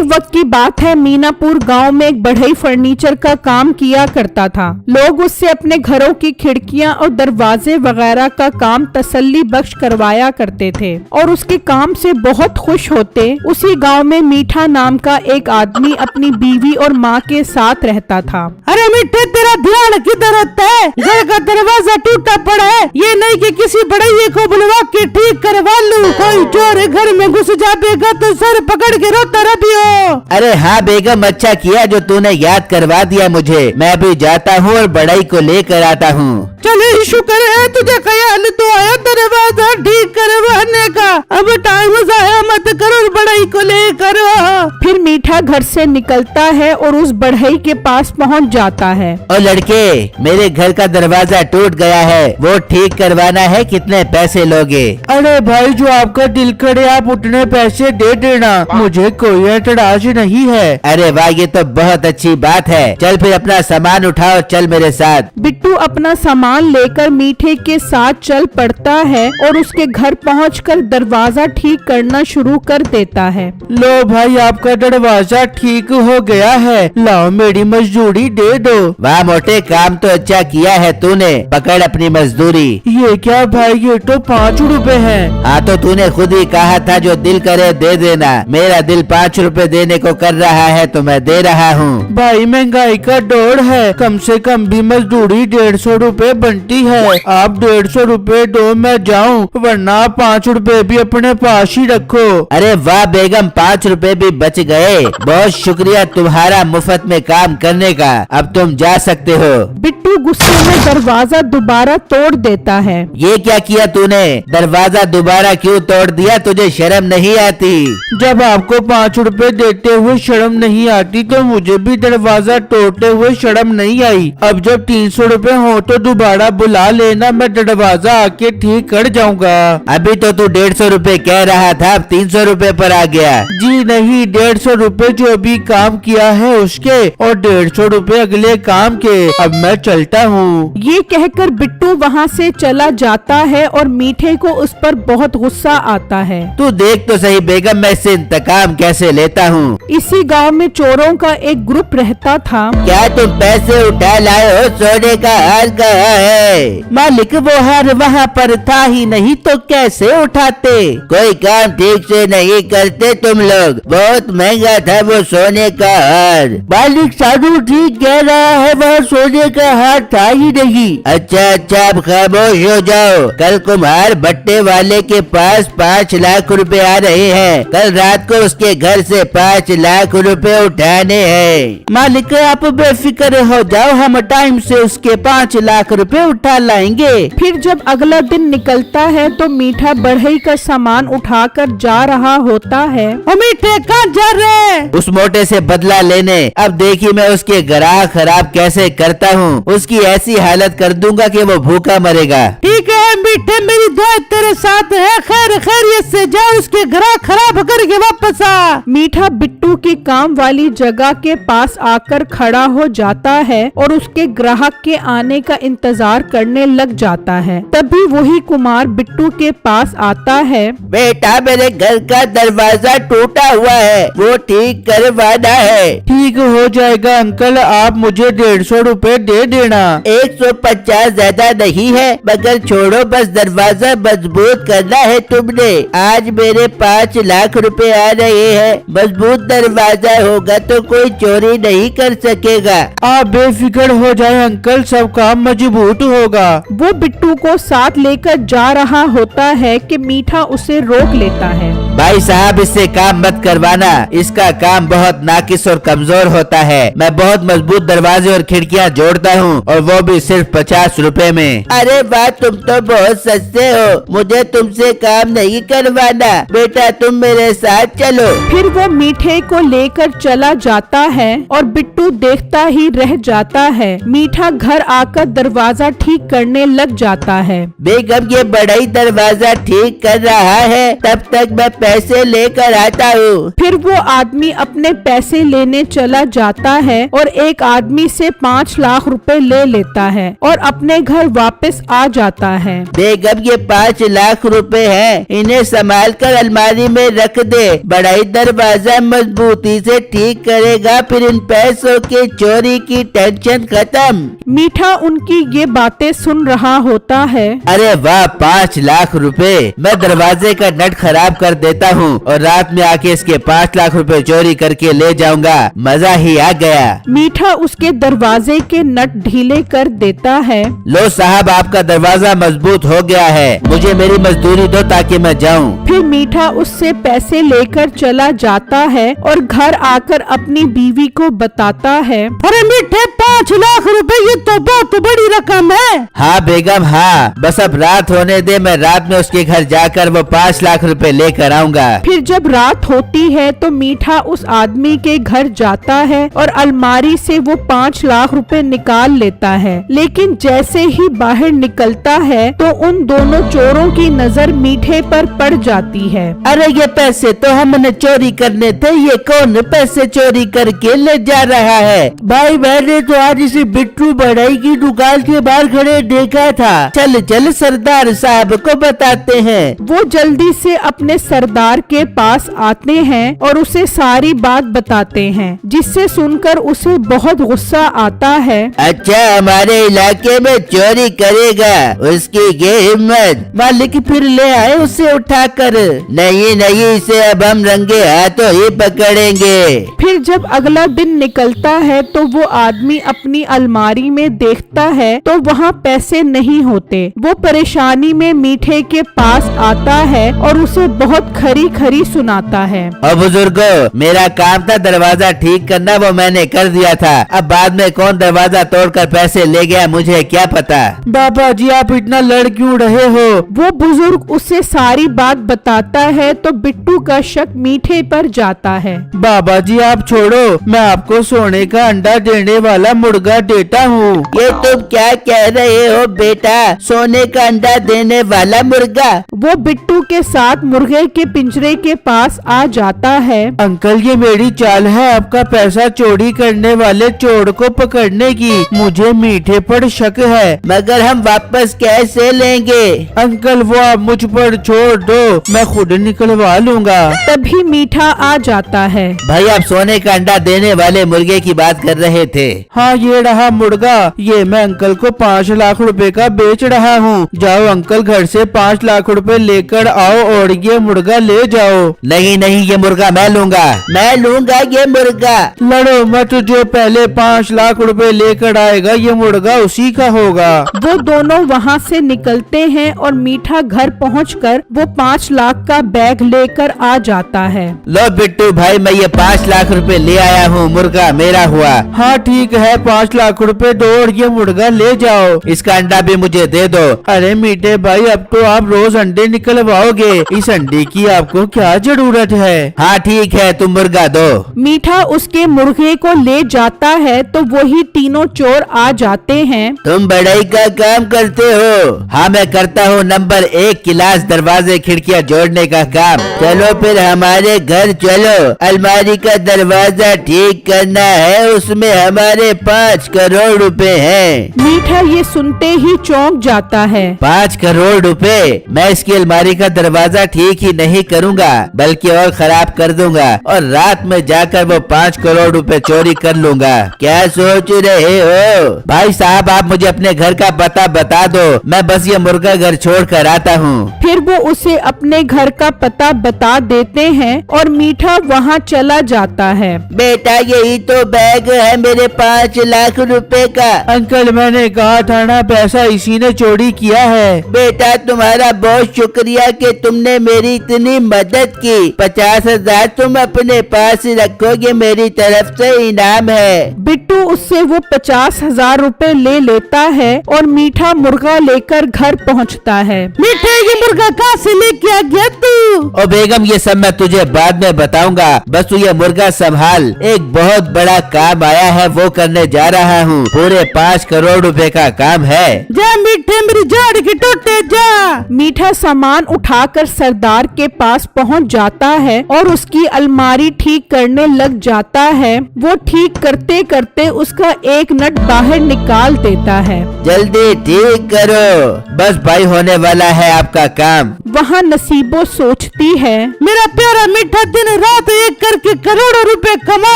एक वक्त की बात है, मीनापुर गांव में एक बढ़ई फर्नीचर का काम किया करता था। लोग उससे अपने घरों की खिड़कियां और दरवाजे वगैरह का काम तसल्ली बख्श करवाया करते थे और उसके काम से बहुत खुश होते। उसी गांव में मीठा नाम का एक आदमी अपनी बीवी और माँ के साथ रहता था। अरे मीठे, तेरा ध्यान किधर होता है? घर का दरवाजा टूटा पड़ा है, ये नहीं कि किसी बढ़इये को बुलवा के ठीक करवा लूं। कोई चोर घर में घुस जाएगा तो सर पकड़ के रोता रहियो। अरे हाँ बेगम, अच्छा किया जो तूने याद करवा दिया मुझे। मैं भी जाता हूँ और बढ़ई को लेकर आता हूँ। चले, शुक्र है तुझे ख्याल तो आया दरवाजा ठीक करवाने का। अब टाइम जाया मत करो, बढ़ई को लेकर आ। फिर मीठा घर से निकलता है और उस बढ़ई के पास पहुंच जाता है। और लड़के, मेरे घर का दरवाजा टूट गया है, वो ठीक करवाना है, कितने पैसे लोगे? अरे भाई, जो आपका दिल करे आप उतने पैसे दे देना, मुझे कोई एतराज नहीं है। अरे वाह, ये तो बहुत अच्छी बात है। चल फिर अपना सामान उठाओ, चल मेरे साथ। बिट्टू अपना सामान लेकर मीठे के साथ चल पड़ता है और उसके घर पहुंचकर दरवाजा ठीक करना शुरू कर देता है। लो भाई, आपका दरवाजा ठीक हो गया है, लाओ मेरी मजदूरी दे दो। वाह मोटे, काम तो अच्छा किया है तूने। पकड़ अपनी मजदूरी। ये क्या भाई, ये तो 5 रुपए है। हाँ तो तूने खुद ही कहा था जो दिल करे दे देना। मेरा दिल 5 रुपए देने को कर रहा है तो मैं दे रहा हूँ। भाई महंगाई का दौर है, कम से कम भी मजदूरी 150 रुपए बनती है। आप 150 रुपए दो, मैं जाऊँ, वरना 5 रुपए भी अपने पास ही रखो। अरे वाह बेगम, 5 रुपए भी बच गए। बहुत शुक्रिया तुम्हारा मुफ्त में काम करने का। अब तुम जा सकते हो। बिट्टू गुस्से में दरवाजा दोबारा तोड़ देता है। ये क्या किया तूने? दरवाजा दोबारा क्यों तोड़ दिया? तुझे शर्म नहीं आती? जब आपको 5 रुपए देते हुए शर्म नहीं आती तो मुझे भी दरवाजा तोड़ते हुए शर्म नहीं आई। अब जब 300 रुपए हो तो दोबारा बुला लेना, मैं दरवाजा आके ठीक कर जाऊंगा। अभी तो तू 150 रुपए कह रहा था, अब 300 रुपए पर आ गया। जी नहीं, 150 रुपए जो भी काम किया है उसके और 150 रुपए अगले काम के। अब मैं चलता हूँ। ये कहकर बिट्टू वहाँ से चला जाता है और मीठे को उस पर बहुत गुस्सा आता है। तू देख तो सही बेगम, मैं इससे इंतकाम कैसे लेता हूँ। इसी गांव में चोरों का एक ग्रुप रहता था। क्या तुम पैसे उठा लाए हो? सोने का हार कहाँ है? मालिक, वो हार वहाँ पर था ही नहीं तो कैसे उठाते? कोई काम ठीक से नहीं करते तुम लोग। बहुत महंगा था वो सोने का हार। मालिक साधु ठीक कह रहा है, वह सोने का हार था ही नहीं। अच्छा अच्छा, अब खामोश हो जाओ। कल कुम्हार भट्टे वाले के पास 5 लाख रुपए आ रहे हैं। कल रात को उसके घर से 5 लाख रुपए उठाने हैं। मालिक आप बेफिक्र हो जाओ, हम टाइम से उसके 5 लाख रुपए उठा लाएंगे। फिर जब अगला दिन निकलता है तो मीठा बढ़ई का सामान उठाकर जा रहा होता है। मीठे, कहाँ जा रहे? उस मोटे से बदला लेने। अब देखिए मैं उसके ग्राहक खराब कैसे करता हूँ। उसकी ऐसी हालत कर दूंगा कि वो भूखा मरेगा। ठीक है मीठे, मेरी दुआ तेरे साथ है। खैर खैरियत से जा, उसके ग्राहक खराब करके वापस आ। मीठा बिट्टू की काम वाली जगह के पास आकर खड़ा हो जाता है और उसके ग्राहक के आने का इंतजार करने लग जाता है। तभी वही कुमार बिट्टू के पास आता है। बेटा, मेरे घर का दरवाजा टूटा हुआ है, वो ठीक करवाना है। ठीक हो जाएगा अंकल, आप मुझे 150 रुपए दे देना। 150 ज्यादा नहीं है, मगर छोड़ो, बस दरवाजा मजबूत करना है तुमने। आज मेरे 5 लाख रुपए आ रहे हैं। मजबूत दरवाजा होगा तो कोई चोरी नहीं कर सकेगा। आप बेफिक्र हो जाए अंकल, सब काम मजबूत होगा। वो बिट्टू को साथ लेकर जा रहा होता है कि मीठा उसे रोक लेता है। भाई साहब, इससे काम मत करवाना। इसका काम बहुत नाकिस और कमजोर होता है। मैं बहुत मजबूत दरवाजे और खिड़कियां जोड़ता हूँ, और वो भी सिर्फ 50 रुपए में। अरे वाह, तुम तो बहुत सस्ते हो। मुझे तुमसे काम नहीं करवाना। बेटा, तुम मेरे साथ चलो। फिर वो मीठे को लेकर चला जाता है और बिट्टू देखता ही रह जाता है। मीठा घर आकर दरवाजा ठीक करने लग जाता है। बेगम, ये बढ़ई दरवाजा ठीक कर रहा है, तब तक मैं पैसे लेकर आता हूँ। फिर वो आदमी अपने पैसे लेने चला जाता है और एक आदमी से 5 लाख रुपए ले लेता है और अपने घर वापस आ जाता है। बेगम, ये 5 लाख रुपए हैं, इन्हें संभाल कर अलमारी में रख दे। बढ़ई दरवाजा दरवाजा मजबूती से ठीक करेगा, फिर इन पैसों की चोरी की टेंशन खत्म। मीठा उनकी ये बातें सुन रहा होता है। अरे वाह, 5 लाख रुपए। मैं दरवाजे का नट खराब कर देता हूँ और रात में आके इसके 5 लाख रुपए चोरी करके ले जाऊंगा। मजा ही आ गया। मीठा उसके दरवाजे के नट ढीले कर देता है। लो साहब, आपका दरवाजा मजबूत हो गया है। मुझे मेरी मजदूरी दो ताकि मैं जाऊँ। फिर मीठा उससे पैसे लेकर चला जाता है और घर आकर अपनी बीवी को बताता है। अरे मीठे, 5 लाख रुपए ये तो बहुत बड़ी रकम है। हाँ बेगम, हाँ, बस अब रात होने दे, मैं रात में उसके घर जाकर वो 5 लाख रुपए लेकर आऊंगा। फिर जब रात होती है तो मीठा उस आदमी के घर जाता है और अलमारी से वो 5 लाख रुपए निकाल लेता है। लेकिन जैसे ही बाहर निकलता है तो उन दोनों चोरों की नजर मीठे पर पड़ जाती है। अरे ये पैसे तो हमने चोरी करने थे, ये कौन पैसे चोरी करके ले जा रहा है? भाई मैंने तो आज इसे बिट्टू बढ़ई की दुकान के बाहर खड़े देखा था। चल चल सरदार साहब को बताते हैं। वो जल्दी से अपने सरदार के पास आते हैं और उसे सारी बात बताते हैं, जिससे सुनकर उसे बहुत गुस्सा आता है। अच्छा, हमारे इलाके में चोरी करेगा, उसकी ये हिम्मत? मालिक फिर ले आए उसे उठाकर। नहीं नहीं, इसे अब हम रंगे हाथों ही पकड़ेंगे। फिर जब अगला दिन निकलता है तो वो आदमी अपनी अलमारी में देखता है तो वहाँ पैसे नहीं होते। वो परेशानी में मीठे के पास आता है और उसे बहुत खरी खरी सुनाता है। और बुजुर्गो, मेरा काम था दरवाजा ठीक करना, वो मैंने कर दिया था। अब बाद में कौन दरवाजा तोड़कर पैसे ले गया मुझे क्या पता। बाबा जी, आप इतना लड़ क्यों रहे हो? वो बुजुर्ग उसे सारी बात बताता है तो बिट्टू का शक मीठे पर जाता है। बाबा जी आप छोड़ो, मैं आपको सोने का अंडा देने वाला मुर्गा देता हूँ। ये तुम क्या कह रहे हो बेटा? सोने का अंडा देने वाला मुर्गा? वो बिट्टू के साथ मुर्गे के पिंजरे के पास आ जाता है। अंकल, ये मेरी चाल है आपका पैसा चोरी करने वाले चोर को पकड़ने की। मुझे मीठे पर शक है। मगर हम वापस कैसे लेंगे? अंकल, वो आप मुझ पर छोड़ दो, मैं खुद निकलवा लूंगा। तभी मीठा आ जाता है। भाई, आप सोने का अंडा देने वाले मुर्गे की बात कर रहे थे? हाँ, ये रहा मुर्गा। ये मैं अंकल को 5 लाख रुपए का बेच रहा हूँ। जाओ अंकल, घर से 5 लाख रुपए लेकर आओ और ये मुर्गा ले जाओ। नहीं नहीं, ये मुर्गा मैं लूंगा, मैं लूंगा ये मुर्गा। लड़ो मत, जो पहले 5 लाख रुपए लेकर आएगा ये मुर्गा उसी का होगा। वो दोनों वहाँ से निकलते हैं और मीठा घर पहुंचकर वो 5 लाख का बैग लेकर आ जाता है। लो बिट्टू भाई, मैं ये 5 लाख रुपए ले आया हूँ, मुर्गा मेरा हुआ। हाँ ठीक है, 5 लाख रुपए दो और ये मुर्गा ले जाओ। इसका अंडा भी मुझे दे दो। अरे मीठे भाई, अब तो आप रोज अंडे निकलवाओगे, इस अंडे की आपको क्या जरूरत है? हाँ ठीक है, तुम मुर्गा दो। मीठा उसके मुर्गे को ले जाता है तो वही तीनों चोर आ जाते हैं। तुम बढ़ई का काम करते हो? हाँ मैं करता हूँ, नंबर 1 क्लास दरवाजे खिड़कियाँ जोड़ने का काम। चलो फिर हमारे घर चलो, अलमारी का दरवाजा ठीक करना है, उसमें हमारे 5 करोड़ रुपए हैं। मीठा ये सुनते ही चौंक जाता है। 5 करोड़ रुपए? मैं इसकी अलमारी का दरवाजा ठीक ही नहीं करूँगा बल्कि और खराब कर दूंगा और रात में जाकर वो 5 करोड़ रुपए चोरी कर लूंगा। क्या सोच रहे हो? भाई साहब, आप मुझे अपने घर का पता बता दो, मैं बस ये मुर्गा घर छोड़ कर आता हूँ। फिर वो उसे अपने घर का पता बता देते हैं और मीठा वहाँ चला जाता है। बेटा, यही तो बैग है मेरे 5 लाख रुपए का। अंकल, मैंने कहा था ना, पैसा इसी ने चोरी किया है। बेटा, तुम्हारा बहुत शुक्रिया कि तुमने मेरी इतनी मदद की। 50,000 तुम अपने पास रखोगे, मेरी तरफ से इनाम है। बिट्टू उससे वो 50,000 रुपए ले लेता है और मीठा मुर्गा लेकर घर पहुंचता है। मीठे, ये मुर्गा कहाँ से लेके आ गया तू? ओ बेगम, ये सब मैं तुझे बाद में बताऊंगा, बस तू ये मुर्गा संभाल। एक बहुत बड़ा काम आया है, वो करने जा रहा हूँ। पूरे 5 करोड़ रुपए का काम है। जा मीठे, मेरी जड़ की टूटे जा। मीठा सामान उठाकर सरदार के पास पहुंच जाता है और उसकी अलमारी ठीक करने लग जाता है। वो ठीक करते करते उसका एक नट बाहर निकाल देता है। जल्दी ठीक करो, बस भाई होने वाला है आपका काम। वहाँ नसीबो सोचती है, मेरा प्यारा मीठा दिन रात एक करके करोड़ों रुपए कमा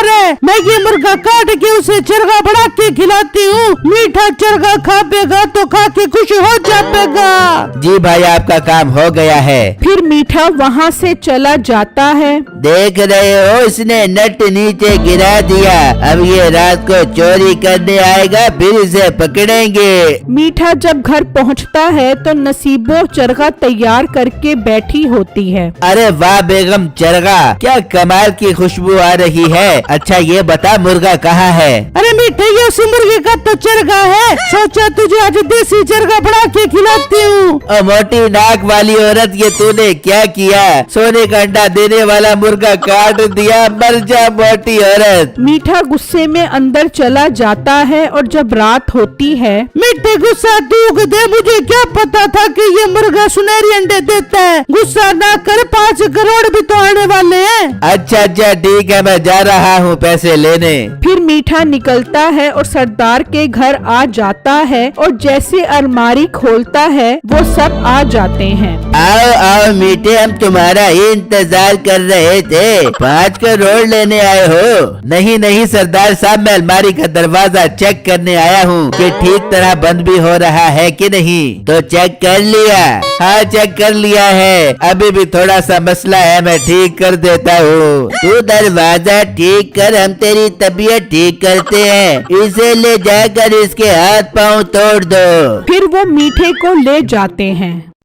रहे। मैं ये मुर्गा काट के उसे चरगा बना के खिलाती हूँ। मीठा चरगा खापेगा तो खा के खुश हो जाएगा। जी भाई, आपका काम हो गया है। फिर मीठा वहाँ से चला जाता है। देख रहे हो, इसने नट नीचे गिरा दिया। अब ये रात को चोरी करने आएगा, फिर इसे पकड़ेंगे। मीठा जब घर पहुँचता है तो नसीबो चरगा तैयार करके बैठी होती है। अरे वाह बेगम चरगा, क्या कमाल की खुशबू आ रही है। अच्छा ये बता, मुर्गा कहाँ है? अरे मीठे, ये उस मुर्गे का तो चरगा है। सोचा तुझे आज देसी चरगा बना के खिलाती हूँ। मोटी नाक वाली औरत, ये तूने क्या किया? सोने का अंडा देने वाला मुर्गा काट दिया। मर जा मोटी औरत। मीठा गुस्से में अंदर चला जाता है और जब रात होती है, मीठे गुस्सा दूग दे, मुझे क्या पता था कि ये मुर्गा सुनहरी अंडे देता है। गुस्सा ना कर, 5 करोड़ भी तो आने वाले हैं। अच्छा ठीक है, मैं जा रहा हूँ पैसे लेने। फिर मीठा निकलता है और सरदार के घर आ जाता है और जैसे अलमारी खोलता है वो सब आ जाते हैं। आओ आओ मीठे, हम तुम्हारा ही इंतजार कर रहे थे। 5 करोड़ लेने आए हो? नहीं नहीं सरदार साहब, मैं अलमारी का दरवाजा चेक करने आया हूँ कि ठीक तरह बंद भी हो रहा है कि नहीं। तो चेक कर लिया? हाँ चेक कर लिया है। अभी भी थोड़ा सा मसला है, मैं ठीक कर देता हूँ। तू दरवाजा ठीक कर, हम तेरी तबीयत ठीक करते हैं। इसे ले जाकर इसके हाथ पाँव तोड़ दो। फिर वो मीठे को ले जाते हैं।